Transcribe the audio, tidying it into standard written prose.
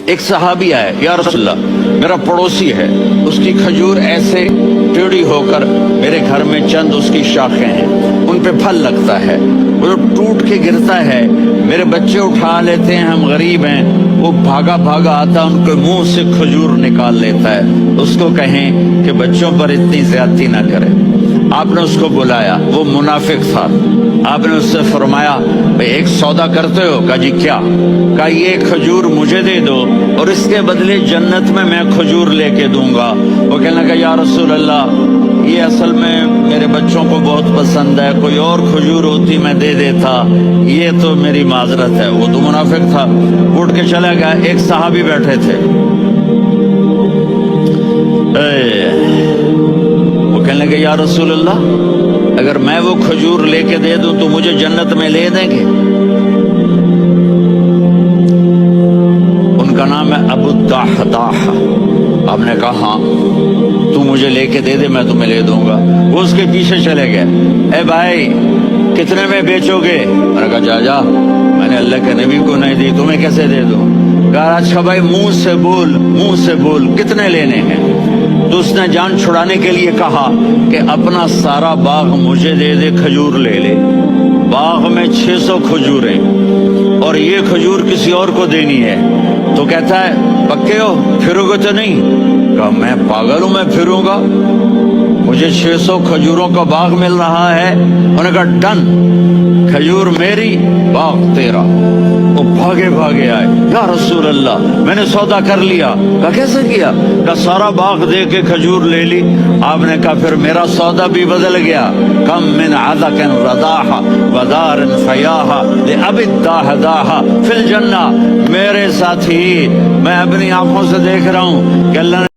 ایک صحابی آئے، یا رسول اللہ میرا پڑوسی ہے، اس کی کھجور ایسے ٹیڑھی ہو کر میرے گھر میں چند اس کی شاخیں ہیں، ان پہ پھل لگتا ہے، وہ ٹوٹ کے گرتا ہے، میرے بچے اٹھا لیتے ہیں، ہم غریب ہیں، وہ بھاگا بھاگا آتا ان کے منہ سے کھجور نکال لیتا ہے، اس کو کہیں کہ بچوں پر اتنی زیادتی نہ کرے۔ آپ نے اس کو بلایا، وہ منافق تھا، آپ نے اس سے فرمایا بھئی ایک سودا کرتے ہو؟ کہا جی کیا؟ کہا یہ کھجور مجھے دے دو اور اس کے بدلے جنت میں کھجور لے کے دوں گا۔ وہ کہنے لگا یا رسول اللہ یہ اصل میں میرے بچوں کو بہت پسند ہے، کوئی اور کھجور ہوتی میں دے دیتا، یہ تو میری معذرت ہے۔ وہ تو منافق تھا، اٹھ کے چلا گیا۔ ایک صحابی بیٹھے تھے، وہ کہنے لگے یا رسول اللہ اگر میں وہ کھجور لے کے دے دوں تو مجھے جنت میں لے دیں گے؟ ان کا نام ہے ابو الدحداح۔ آپ نے کہا ہاں تو مجھے لے کے دے دے میں تمہیں لے دوں گا۔ وہ اس کے پیچھے چلے گئے، اے بھائی کتنے میں بیچو گے؟ میں نے کہا جا جا، میں نے اللہ کے نبی کو نہیں دی، تمہیں کیسے دے دوں؟ کہا اچھا بھائی منہ سے بول کتنے لینے ہیں؟ تو اس نے جان چھڑانے کے لیے کہا کہ اپنا سارا باغ مجھے دے دے، کھجور لے لے۔ باغ میں 600 کھجوریں اور یہ کھجور کسی اور کو دینی ہے۔ تو کہتا ہے پکے ہو، پھرو گے تو نہیں؟ کہا میں پاگل ہوں، میں پھروں گا؟ مجھے 600 کھجوروں کا باغ مل رہا ہے۔ انہوں نے کہا ڈن، کھجور میری، باغ تیرا۔ وہ بھاگے بھاگے آئے، یا رسول اللہ میں نے سودا کر لیا۔ کہا کیسے کیا؟ کہا سارا باغ دے کے کھجور لے لی۔ آپ نے کہا پھر میرا سودا بھی بدل گیا۔ کم من عدق رداح ودار فیاح لأبی الدحداح فی الجنہ۔ میرے ساتھی میں اپنی آنکھوں سے دیکھ رہا ہوں کہ اللہ نے